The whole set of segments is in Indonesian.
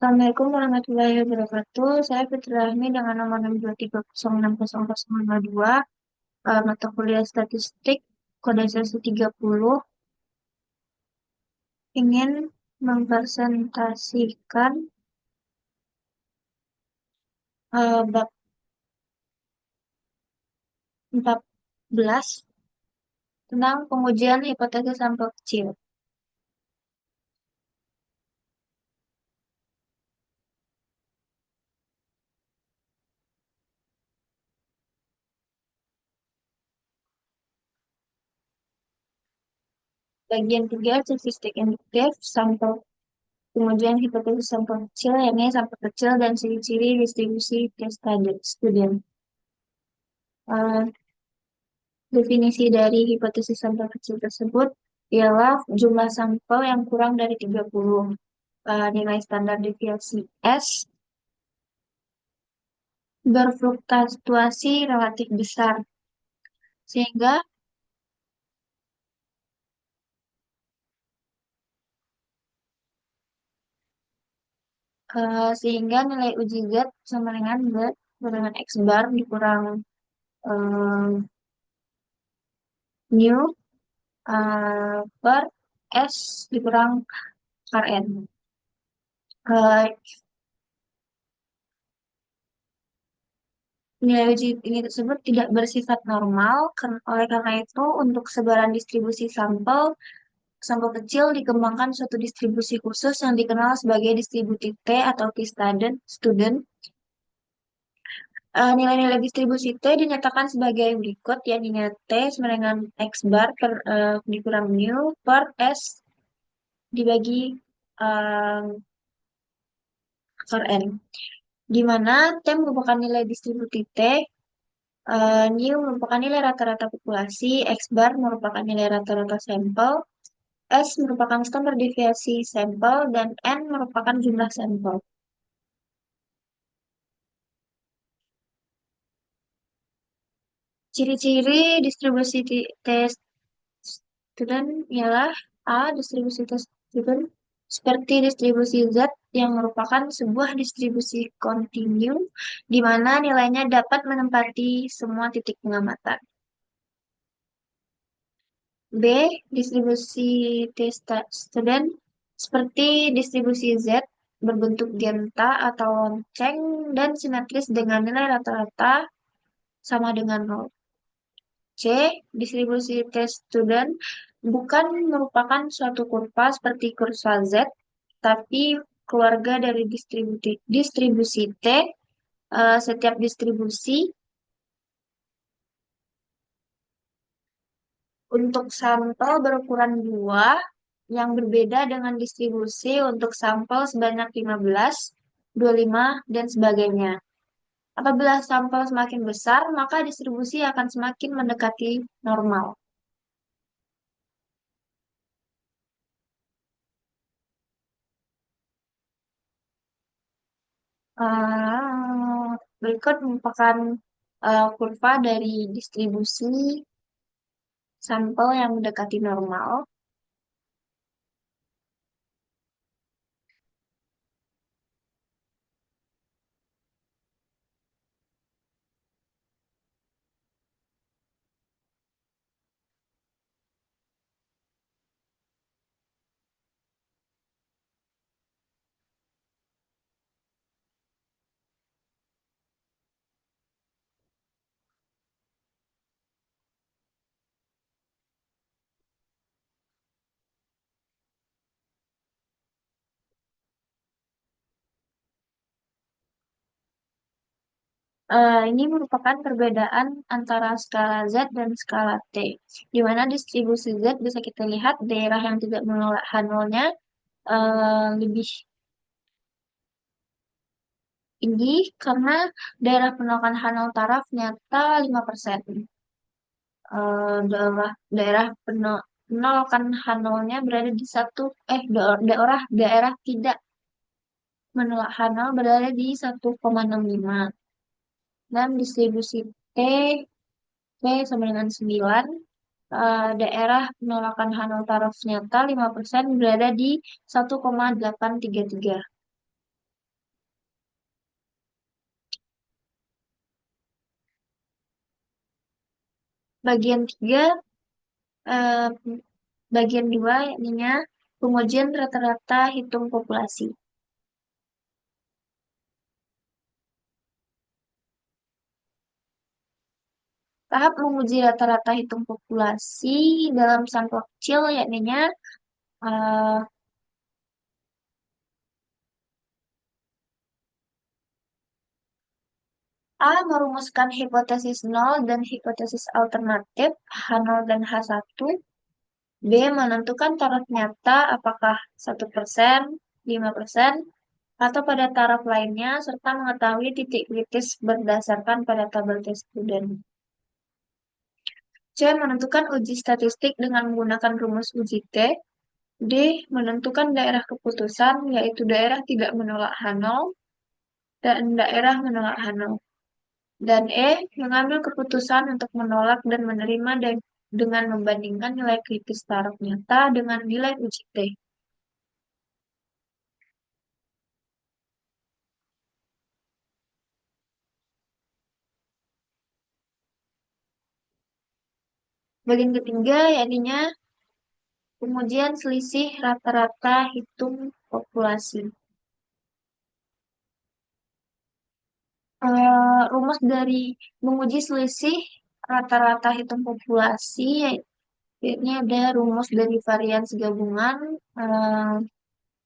Assalamualaikum warahmatullahi wabarakatuh. Saya Fitri Rahmi dengan nomor 623006002, mata kuliah statistik, kode sesi 30, ingin mempresentasikan bab 14 tentang pengujian hipotesis sampel kecil. Bagian 3, statistik induktif, sampel pengujian hipotesis sampel kecil, yakni sampel kecil dan ciri-ciri distribusi case student. Eh, Definisi dari hipotesis sampel kecil tersebut ialah jumlah sampel yang kurang dari 30, nilai standar deviasi S, berfluktuasi relatif besar, sehingga nilai uji Z sama dengan X bar dikurang mu per S dikurang Rn. Eh, Nilai uji ini tersebut tidak bersifat normal, oleh karena itu untuk sebaran distribusi sampel, sampel kecil dikembangkan suatu distribusi khusus yang dikenal sebagai distribusi T atau T-student. Nilai-nilai distribusi T dinyatakan sebagai berikut, yakni T sama dengan X bar dikurang mu per S dibagi eh, per N, di mana T merupakan nilai distribusi T, mu merupakan nilai rata-rata populasi, X bar merupakan nilai rata-rata sampel, S merupakan standar deviasi sampel, dan N merupakan jumlah sampel. Ciri-ciri distribusi tes student ialah A. Distribusi tes student seperti distribusi Z yang merupakan sebuah distribusi kontinu di mana nilainya dapat menempati semua titik pengamatan. B. Distribusi tes student seperti distribusi Z berbentuk genta atau lonceng dan simetris dengan nilai rata-rata sama dengan 0. C. Distribusi tes student bukan merupakan suatu kurva seperti kurva Z, tapi keluarga dari distribusi T. Setiap distribusi untuk sampel berukuran 2 yang berbeda dengan distribusi untuk sampel sebanyak 15, 25, dan sebagainya. Apabila sampel semakin besar, maka distribusi akan semakin mendekati normal. Berikut merupakan kurva dari distribusi sampel yang mendekati normal. Ini merupakan perbedaan antara skala Z dan skala T, di mana distribusi Z bisa kita lihat daerah yang tidak menolak H0-nya lebih tinggi karena daerah penolakan H0 taraf nyata 5%. Daerah penolakan H0-nya berada di daerah tidak menolak H0 berada di 1,65, dan distribusi T T sama dengan 9, daerah penolakan H0 taraf nyata 5% berada di 1,833. Bagian 3, eh, bagian 2 ininya pengujian rata-rata hitung populasi. Tahap menguji rata-rata hitung populasi dalam sampel kecil yakni eh, A. Merumuskan hipotesis nol dan hipotesis alternatif H0 dan H1. B. Menentukan taraf nyata apakah 1%, 5%, atau pada taraf lainnya, serta mengetahui titik kritis berdasarkan pada tabel tes student. C. Menentukan uji statistik dengan menggunakan rumus uji T. D. Menentukan daerah keputusan, yaitu daerah tidak menolak H0 dan daerah menolak H0. Dan E. Mengambil keputusan untuk menolak dan menerima dengan membandingkan nilai kritis taraf nyata dengan nilai uji T. Bagian ketiga, yakni pengujian selisih rata-rata hitung populasi. Rumus dari menguji selisih rata-rata hitung populasi, ini ada rumus dari varians gabungan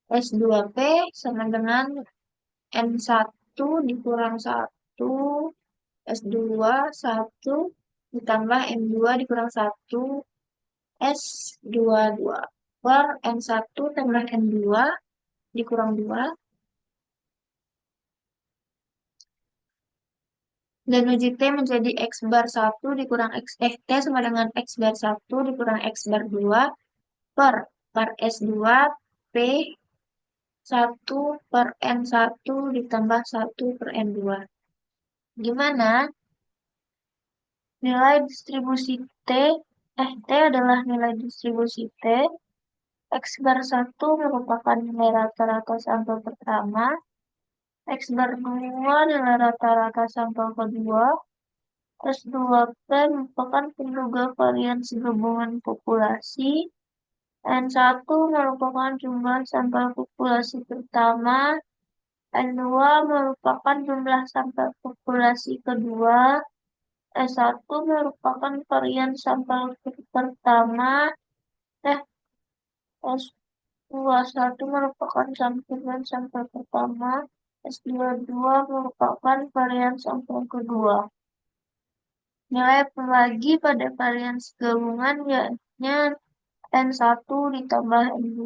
S2P sama dengan N1 dikurang 1 S2 1 ditambah N2 dikurang 1 S22 per N1 tambah N2 dikurang 2 dan uji T menjadi X bar 1 dikurang T sama dengan X bar 1 dikurang X bar 2 per S2 P 1 per N1 ditambah 1 per N2. Gimana? Nilai distribusi T, T adalah nilai distribusi T. X bar 1 merupakan nilai rata-rata sampel pertama. X bar 2 nilai rata-rata sampel kedua. S2P merupakan penduga varians gabungan populasi. N1 merupakan jumlah sampel populasi pertama. N2 merupakan jumlah sampel populasi kedua. S1 merupakan varian sampel pertama. Eh, S21 merupakan sampel pertama. S22 merupakan varian sampel kedua. Nilai pelagi pada varian gabungan yakni N1 ditambah N2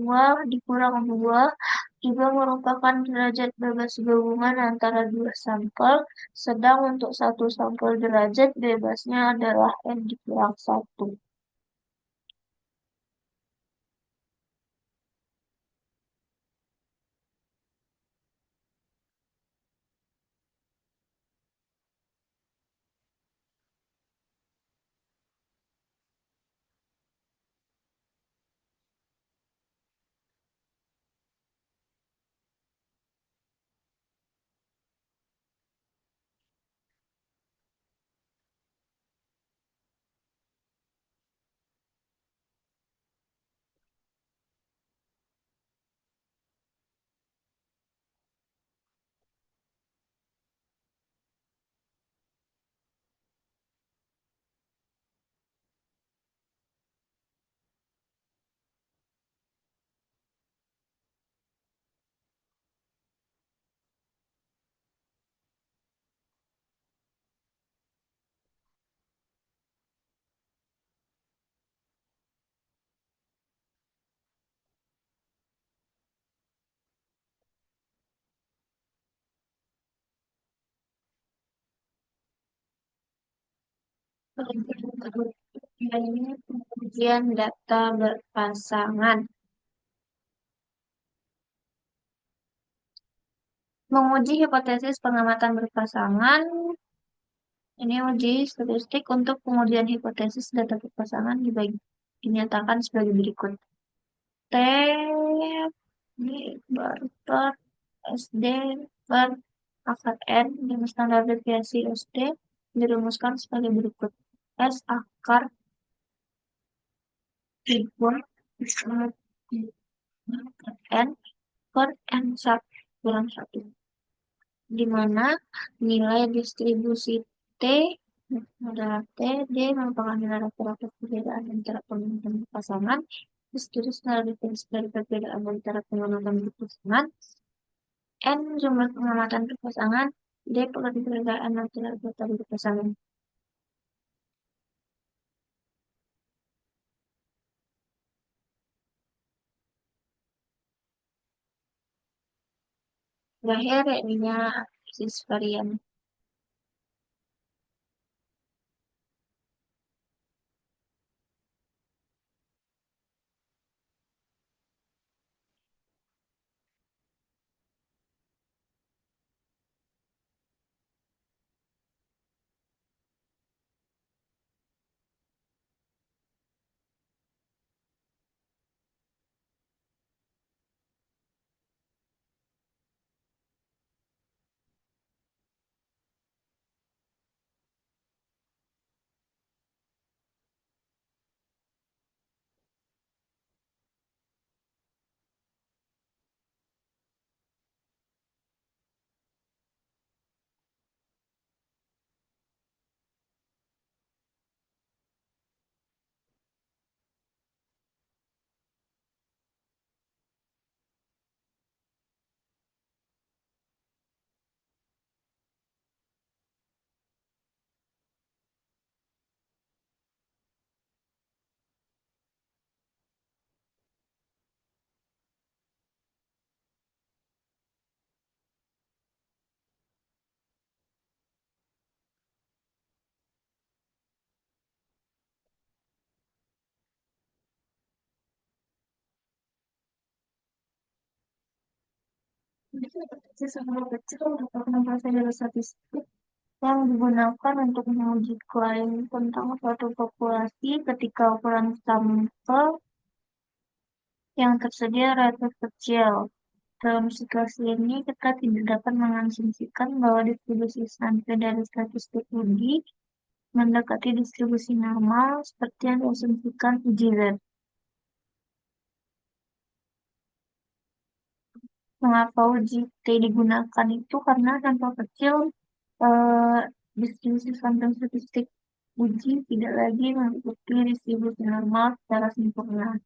dikurang 2 juga merupakan derajat bebas gabungan antara dua sampel, sedang untuk satu sampel derajat bebasnya adalah N dikurang 1. Ini pengujian data berpasangan. Menguji hipotesis pengamatan berpasangan. Ini uji statistik untuk pengujian hipotesis data berpasangan dinyatakan sebagai berikut. T ini bar per SD per akar N dengan standar deviasi SD dirumuskan sebagai berikut. S akar ribuan N per N satu kurang satu, di mana nilai distribusi T adalah T, D merupakan nilai rata-rata perbedaan antara penguatan pasangan, terus nilai diferensi dari perbedaan antara penguatan pasangan, N jumlah pengamatan berpasangan, D perbedaan antara data berpasangan. Terakhir ininya analisis varian. Sesama kecil merupakan prosedur statistik yang digunakan untuk menguji klaim tentang suatu populasi ketika ukuran sampel yang tersedia relatif kecil. Dalam situasi ini, kita tidak dapat mengasumsikan bahwa distribusi sampai dari statistik uji mendekati distribusi normal seperti yang diasumsikan uji Z. Mengapa uji T digunakan itu karena sampel kecil, eh, distribusi sampel statistik uji tidak lagi mengikuti distribusi normal secara sempurna.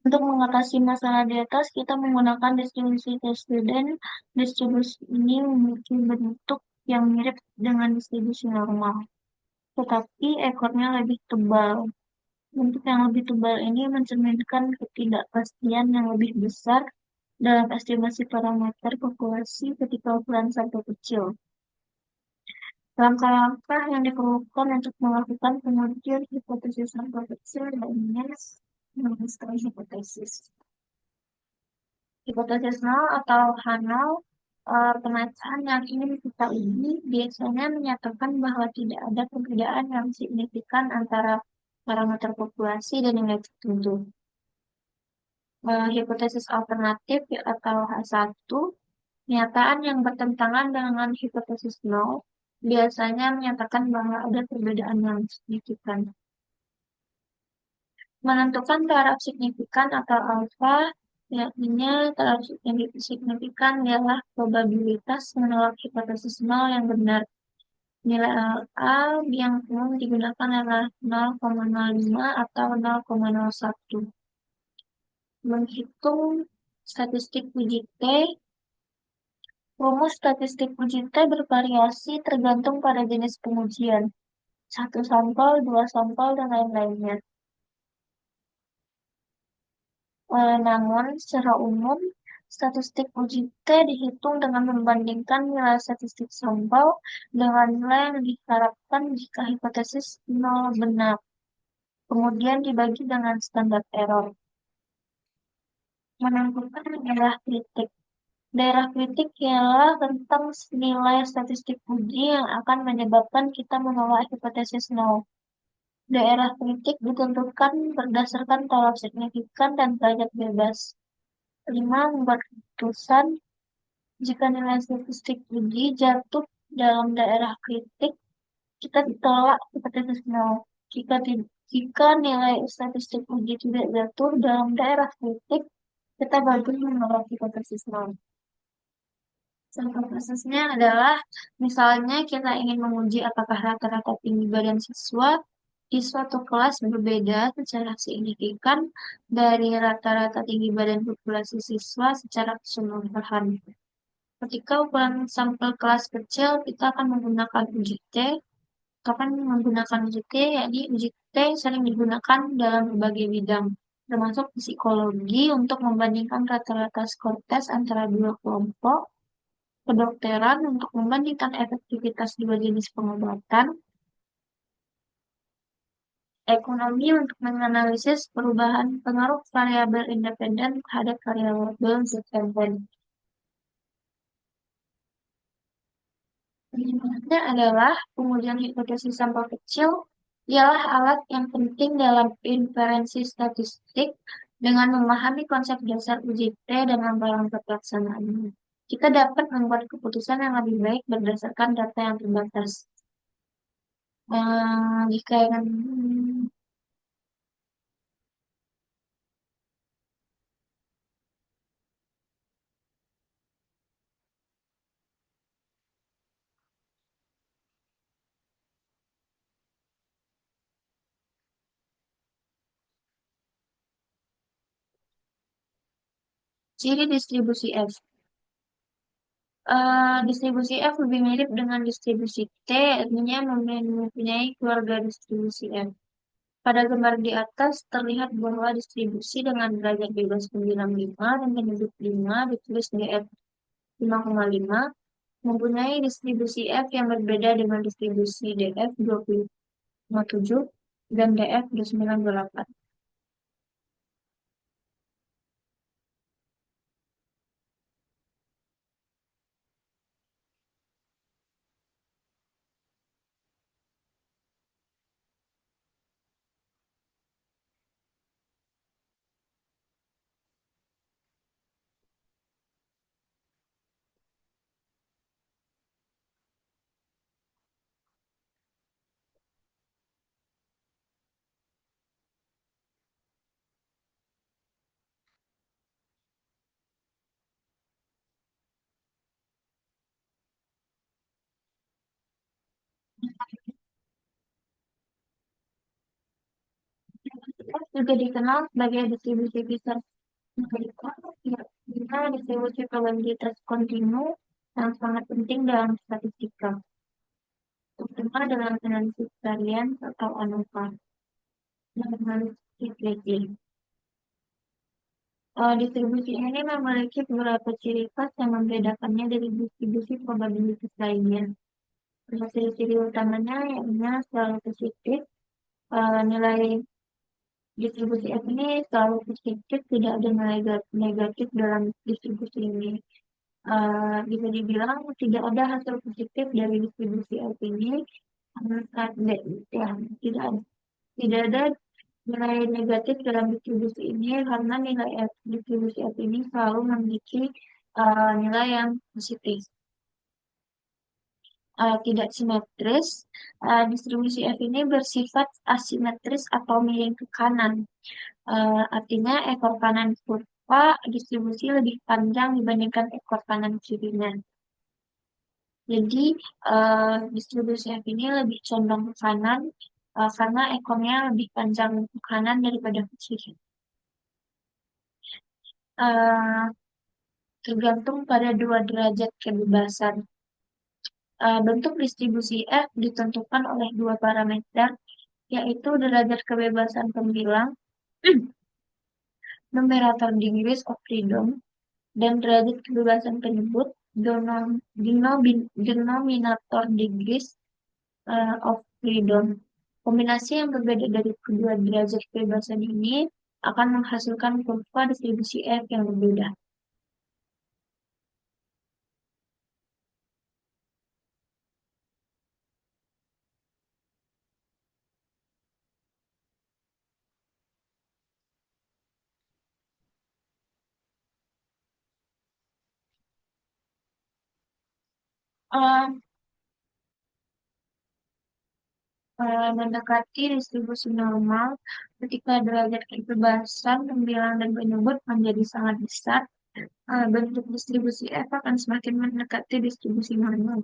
Untuk mengatasi masalah di atas, kita menggunakan distribusi test student. Distribusi ini memiliki bentuk yang mirip dengan distribusi normal, tetapi ekornya lebih tebal. Bentuk yang lebih tebal ini mencerminkan ketidakpastian yang lebih besar dalam estimasi parameter populasi ketika ukuran sampel kecil. Langkah-langkah yang diperlukan untuk melakukan pengujian hipotesis sampel kecil lainnya mengenai hipotesis. Hipotesis nol atau H0, pemecahan yang ingin kita uji biasanya menyatakan bahwa tidak ada perbedaan yang signifikan antara parameter populasi dan nilai tertentu. Hipotesis alternatif atau H1, pernyataan yang bertentangan dengan hipotesis nol biasanya menyatakan bahwa ada perbedaan yang signifikan. Menentukan taraf signifikan atau alfa, yakni taraf signifikan ialah probabilitas menolak hipotesis nol yang benar. Nilai A yang umum digunakan adalah 0,05 atau 0,01. Menghitung statistik uji T, rumus statistik uji T bervariasi tergantung pada jenis pengujian. Satu sampel, dua sampel, dan lain-lainnya. Namun, secara umum, statistik uji T dihitung dengan membandingkan nilai statistik sampel dengan nilai yang diharapkan jika hipotesis nol benar, kemudian dibagi dengan standar error. Menentukan daerah kritik. Daerah kritik ialah tentang nilai statistik uji yang akan menyebabkan kita menolak hipotesis nol. Daerah kritik ditentukan berdasarkan taraf signifikan dan derajat bebas. 5. Membuat keputusan jika nilai statistik uji jatuh dalam daerah kritik, kita tolak hipotesis nol. Jika nilai statistik uji tidak jatuh dalam daerah kritik, kita baru menolak hipotesis nol. Contoh kasusnya adalah, misalnya kita ingin menguji apakah rata-rata tinggi badan siswa di suatu kelas berbeda secara signifikan dari rata-rata tinggi badan populasi siswa secara keseluruhan. Ketika ukuran sampel kelas kecil, kita akan menggunakan uji T. Kapan menggunakan uji T? Yakni uji T sering digunakan dalam berbagai bidang, termasuk psikologi untuk membandingkan rata-rata skor tes antara dua kelompok, kedokteran untuk membandingkan efektivitas dua jenis pengobatan, ekonomi untuk menganalisis perubahan pengaruh variabel independen terhadap variabel dependen. Penyebabnya adalah pengujian hipotesis sampel kecil ialah alat yang penting dalam inferensi statistik dengan memahami konsep dasar uji T dan langkah-langkah pelaksanaannya. Kita dapat membuat keputusan yang lebih baik berdasarkan data yang terbatas. Jika yang ciri distribusi F. Distribusi F lebih mirip dengan distribusi T, artinya mempunyai keluarga distribusi F. Pada gambar di atas terlihat bahwa distribusi dengan derajat bebas 95 dan penduduk 5 ditulis DF 5,5 mempunyai distribusi F yang berbeda dengan distribusi DF 20,7 dan DF 29,8. juga dikenal sebagai distribusi Fisher Mereka, ya, dimana distribusi probabilitas kontinu yang sangat penting dalam statistika, terutama dalam analisis varian atau ANOVA dan analisis regressi. Distribusi ini memiliki beberapa ciri khas yang membedakannya dari distribusi probabilitas lainnya. Ciri-ciri utamanya yaitu selalu positif. Nilai distribusi F ini selalu positif, tidak ada nilai negatif dalam distribusi ini. Bisa dibilang tidak ada hasil positif dari distribusi F ini, ya, tidak ada nilai negatif dalam distribusi ini karena nilai F, distribusi F ini selalu memiliki nilai yang positif. Tidak simetris, distribusi F ini bersifat asimetris atau miring ke kanan. Artinya ekor kanan kurva distribusi lebih panjang dibandingkan ekor kanan kirinya. Jadi distribusi F ini lebih condong ke kanan karena ekornya lebih panjang ke kanan daripada ke kiri. Uh, Tergantung pada dua derajat kebebasan. Bentuk distribusi F ditentukan oleh dua parameter, yaitu derajat kebebasan pembilang, numerator degrees of freedom, dan derajat kebebasan penyebut, denominator degrees of freedom. Kombinasi yang berbeda dari kedua derajat kebebasan ini akan menghasilkan kurva distribusi F yang berbeda. Uh, Mendekati distribusi normal ketika derajat kebebasan pembilang dan penyebut menjadi sangat besar, bentuk distribusi F akan semakin mendekati distribusi normal.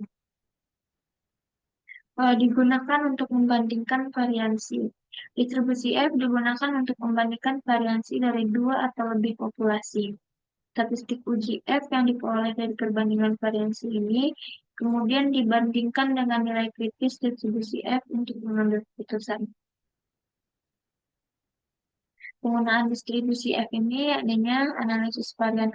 Digunakan untuk membandingkan variansi. Distribusi F digunakan untuk membandingkan variansi dari dua atau lebih populasi. Statistik uji F yang diperoleh dari perbandingan variansi ini kemudian dibandingkan dengan nilai kritis distribusi F untuk mengambil keputusan. Penggunaan distribusi F ini adanya analisis varian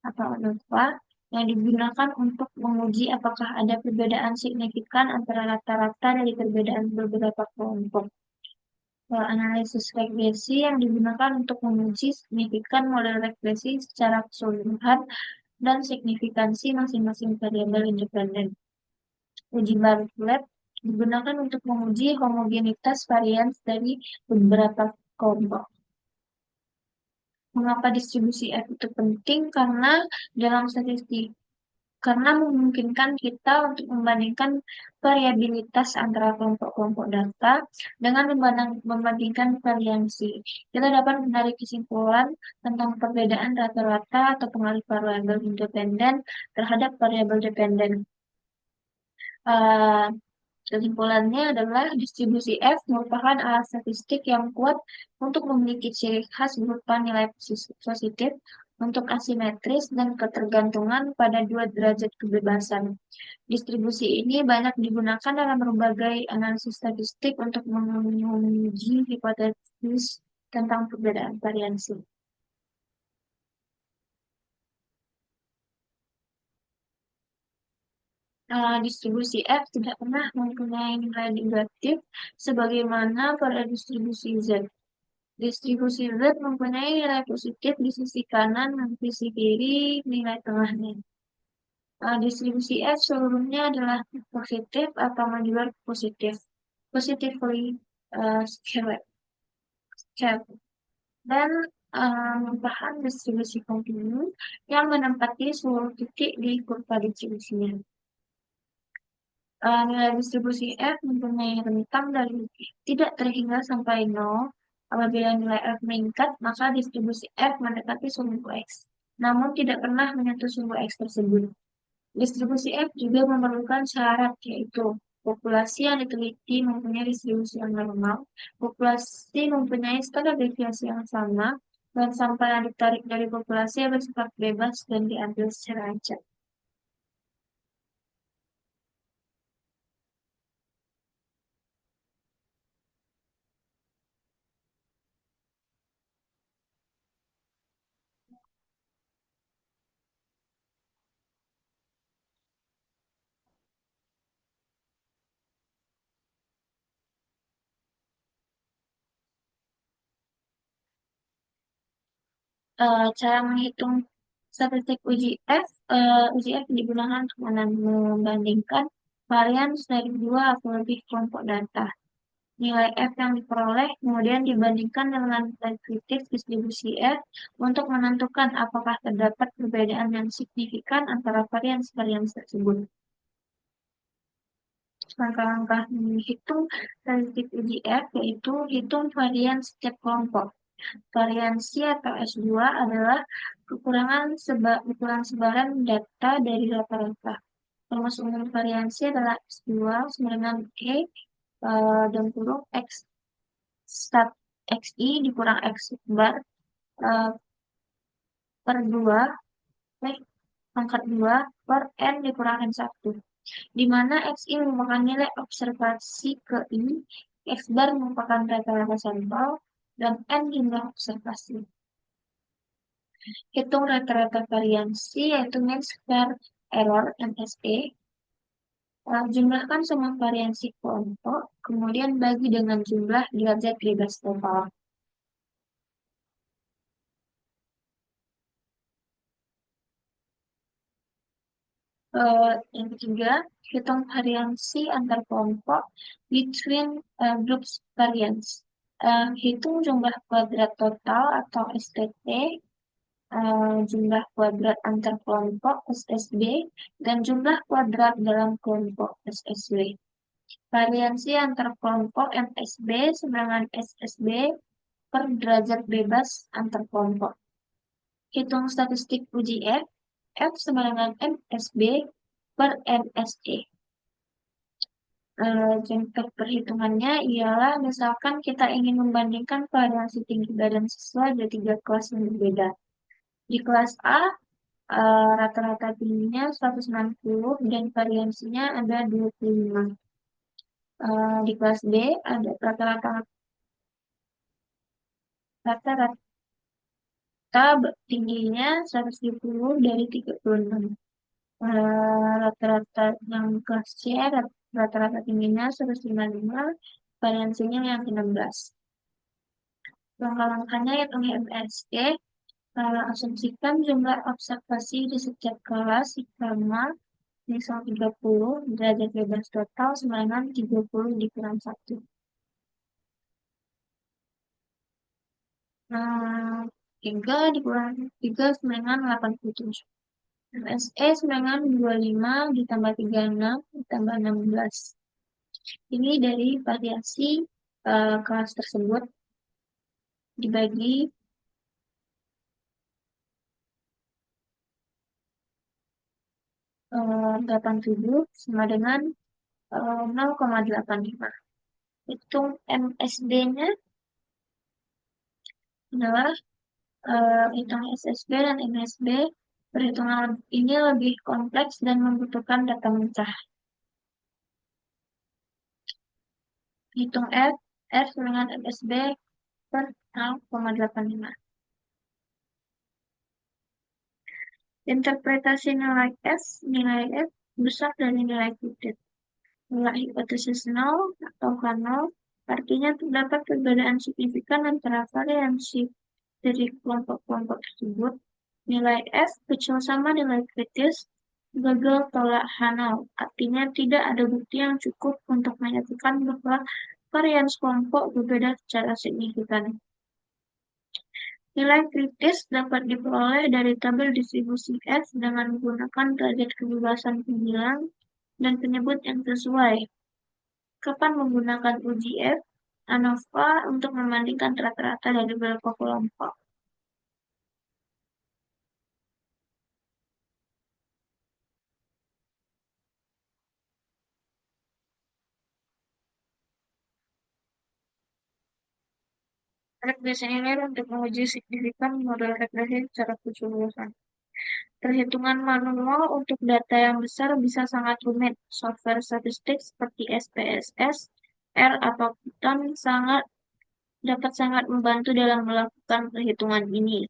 atau ANOVA yang digunakan untuk menguji apakah ada perbedaan signifikan antara rata-rata dari perbedaan beberapa kelompok. Analisis regresi yang digunakan untuk menguji signifikan model regresi secara keseluruhan dan signifikansi masing-masing variabel independen. Uji Bartlett digunakan untuk menguji homogenitas varian dari beberapa kelompok. Mengapa distribusi F itu penting? Karena dalam statistik, karena memungkinkan kita untuk membandingkan variabilitas antara kelompok-kelompok data dengan membandingkan variansi. Kita dapat menarik kesimpulan tentang perbedaan rata-rata atau pengaruh variabel independen terhadap variabel dependen. Kesimpulannya adalah distribusi F merupakan alat statistik yang kuat untuk memiliki ciri khas berupa nilai positif untuk asimetris dan ketergantungan pada dua derajat kebebasan. Distribusi ini banyak digunakan dalam berbagai analisis statistik untuk menguji hipotesis tentang perbedaan variansi. Distribusi F tidak pernah mempunyai nilai negatif sebagaimana pada distribusi Z. Distribusi Z mempunyai nilai positif di sisi kanan dan sisi kiri nilai tengahnya. Distribusi F seluruhnya adalah positif atau menjual positif. Positively scaled. Dan merupakan distribusi kontinu yang menempati seluruh titik di kurva distribusinya. Nilai distribusi F mempunyai rentang dari tidak terhingga sampai 0. Apabila nilai F meningkat, maka distribusi F mendekati sumbu X, namun tidak pernah menyentuh sumbu X tersebut. Distribusi F juga memerlukan syarat, yaitu Populasi yang diteliti mempunyai distribusi yang normal, populasi mempunyai standar deviasi yang sama, dan sampel yang ditarik dari populasi yang bersifat bebas dan diambil secara acak. Cara menghitung statistik uji F digunakan untuk membandingkan varian dari dua atau lebih kelompok data. Nilai F yang diperoleh kemudian dibandingkan dengan nilai kritis distribusi F untuk menentukan apakah terdapat perbedaan yang signifikan antara varian-varian tersebut. Langkah-langkah menghitung statistik uji F yaitu hitung varian setiap kelompok. Variansi atau S2 adalah ukuran sebaran data dari rata-rata. Rumus umum variansi adalah S2 sama dengan dan kurung X stat XI dikurang X bar eh, per 2 pangkat 2 per N dikurang N1. Di mana XI merupakan nilai observasi ke I, X bar merupakan rata-rata sampel, dan N jumlah observasi. Hitung rata-rata variansi yaitu mean square error MSE. Jumlahkan semua variansi kelompok, kemudian bagi dengan jumlah derajat bebas total. Yang ketiga, hitung variansi antar kelompok between groups variance. Hitung jumlah kuadrat total atau STT, jumlah kuadrat antar kelompok SSB, dan jumlah kuadrat dalam kelompok SSW. Variansi antar kelompok MSB sama dengan SSB per derajat bebas antar kelompok. Hitung statistik uji F, F sama dengan MSB per MSE. Contoh perhitungannya ialah misalkan kita ingin membandingkan variasi tinggi badan siswa dari tiga kelas yang berbeda. Di kelas A, rata-rata tingginya 190 dan variansinya ada 25. Di kelas B ada rata-rata tingginya 170 dari 36. Rata-rata yang kelas C rata-rata tingginya 155, variansinya yang 16. Langkah-langkahnya hitung MSE, asumsikan jumlah observasi di setiap kelas sama misal 30, derajat bebas total sama dengan 30 dikurang 1. Nah, 3 dikurang 3 sama dengan 87. MSE sama dengan 25 ditambah 36 ditambah 16. Ini dari variasi kelas tersebut dibagi 87 sama dengan 0,85. Hitung MSD-nya adalah hitung SSB dan MSB. Perhitungan ini lebih kompleks dan membutuhkan data mencah. Hitung F dengan MSB per 0,85. Interpretasi nilai F besar dari nilai kutip. Nilai hipotesis 0 atau K0 artinya terdapat perbedaan signifikan antara variansi dari kelompok-kelompok tersebut. Nilai F kecil sama nilai kritis, gagal tolak H0, artinya tidak ada bukti yang cukup untuk menyatakan bahwa varian kelompok berbeda secara signifikan. Nilai kritis dapat diperoleh dari tabel distribusi F dengan menggunakan derajat kebebasan pembilang dan penyebut yang sesuai. Kapan menggunakan uji F? ANOVA untuk membandingkan rata-rata dari beberapa kelompok. Regression nilai untuk menguji signifikan model regresi secara keseluruhan. Perhitungan manual untuk data yang besar bisa sangat rumit. Software statistik seperti SPSS, R, atau Python dapat sangat membantu dalam melakukan perhitungan ini.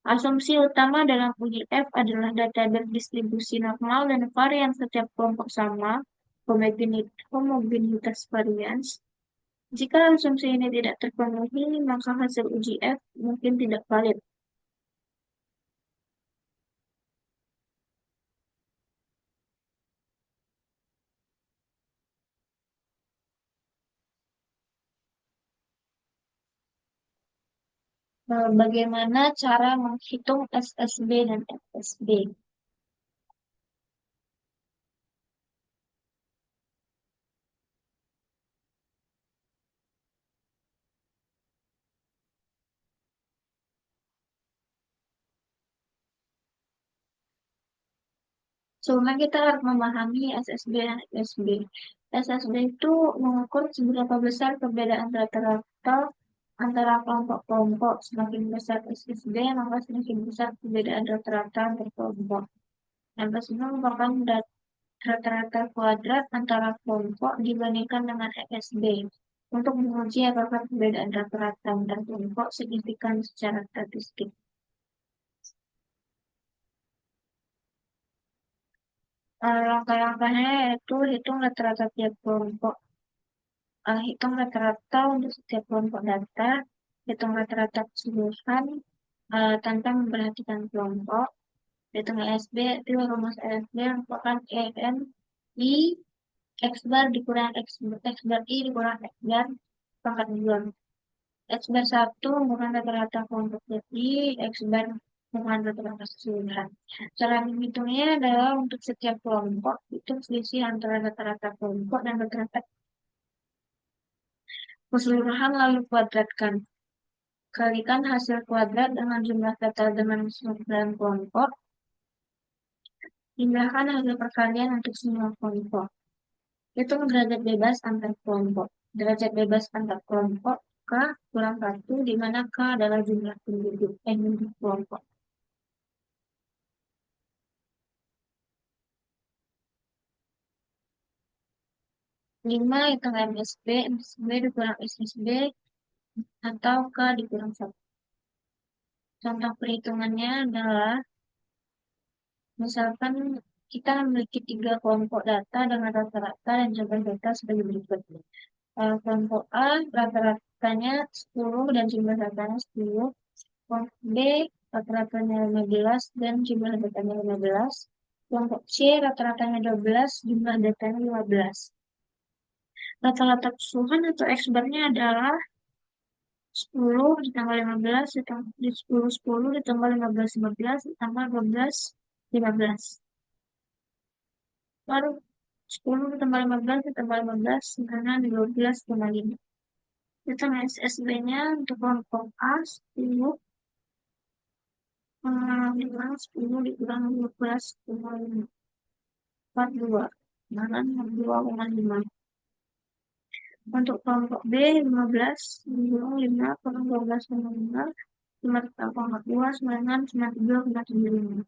Asumsi utama dalam uji F adalah data berdistribusi normal dan varian setiap kelompok sama, homogenitas varians. Jika asumsi ini tidak terpenuhi, maka hasil uji F mungkin tidak valid. Bagaimana cara menghitung SSB dan FSB? Soalnya kita harus memahami SSB dan FSB. SSB itu mengukur seberapa besar perbedaan rata-rata antara kelompok-kelompok. Semakin besar SSB, maka semakin besar perbedaan rata-rata antar kelompok. FSB merupakan rata-rata kuadrat antara kelompok dibandingkan dengan FSB untuk menguji apakah perbedaan rata-rata antar kelompok signifikan secara statistik. Langkah-langkahnya yaitu hitung rata-rata tiap kelompok. Hitung rata-rata untuk setiap kelompok data, hitung rata-rata keseluruhan tanpa memperhatikan kelompok, hitung ESB, itu rumus ESB merupakan EN I X bar dikurang X bar I dikurang X bar pangkat 2. X bar 1 bukan rata-rata kelompok jadi X bar bukan rata-rata keseluruhan. Cara menghitungnya adalah untuk setiap kelompok, itu selisih antara rata-rata kelompok dan rata-rata keseluruhan lalu kuadratkan. Kalikan hasil kuadrat dengan jumlah total dengan sembilan kelompok. Jumlahkan hasil perkalian untuk semua kelompok. Hitung derajat bebas antar kelompok. Derajat bebas antar kelompok K kurang 1, di mana K adalah jumlah penduduk jumlah kelompok. Lima hitung MSB, MSB dikurang SSB, atau K dikurang 1. Contoh perhitungannya adalah, misalkan kita memiliki 3 kelompok data dengan rata-rata dan jumlah data sebagai berikut. Kelompok A rata-ratanya 10 dan jumlah datanya 10. Kelompok B rata-ratanya 15 dan jumlah datanya 15. Kelompok C rata-ratanya 12, jumlah datanya 15. Rata-rata keseluruhan atau X bar-nya adalah 10 ditambah 15 di 10 10 ditambah 15 15 ditambah 12 15. Baru 10 ditambah 15 ditambah 15 karena 12,5. Kita SSB-nya untuk kelompok A 10 dikurang 10 dikurang 12,5 dengan 2,5. Untuk kelompok B 15 dikurang 5 kurang 12,5 5,2 dengan 92,75.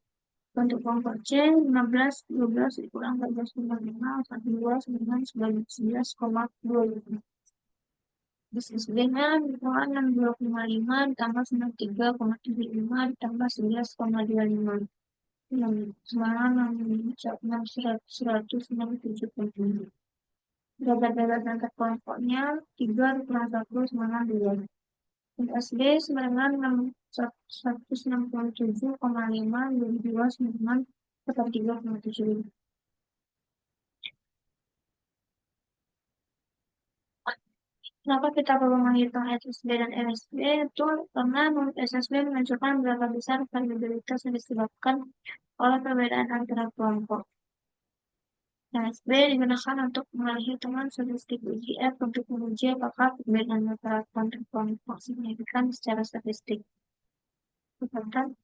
Untuk kelompok C 15 12 dikurang 14,5 42 dengan 11,25. SSB-nya dikurang 62,5 ditambah 93,75 ditambah 11,25. Semangat 167,5. Derajat antar kelompoknya 3 dikurang 1 semangat 2. SSB semangat 167,5 lebih 2 semangat 43,75. Kenapa kita perlu menghitung SSB dan MSB? Itu karena menurut SSB menunjukkan berapa besar variabilitas yang disebabkan oleh perbedaan antara kelompok. MSB digunakan untuk menghitungan statistik uji F untuk menguji apakah perbedaan antara kelompok signifikan secara statistik. Bukan?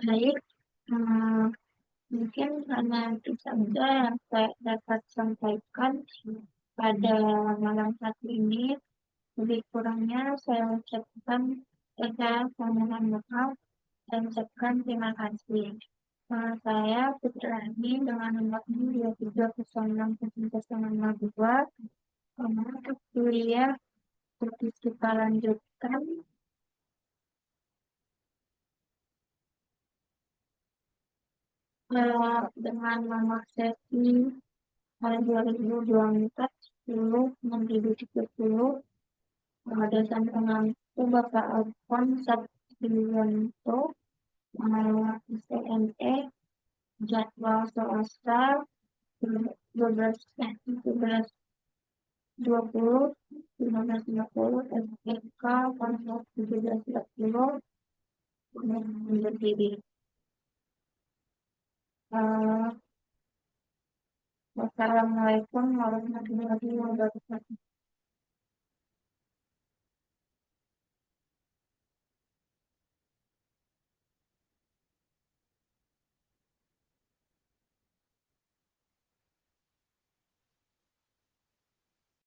Baik, hmm, mungkin hanya itu saja yang saya dapat sampaikan pada malam hari ini. Lebih kurangnya saya ucapkan permohonan maaf dan ucapkan terima kasih. Saya Putrani dengan nomor ini 23069052. Untuk kuliah terus kita lanjutkan dengan nomor sesi tahun 2024 10 6.30. Dosen pengampu Bapak Alfon Satriwanto, ICNE, jadwal selasa 12 17.20, 15.50, SPK pada 17.40, berdiri. Wassalamualaikum warahmatullahi wabarakatuh.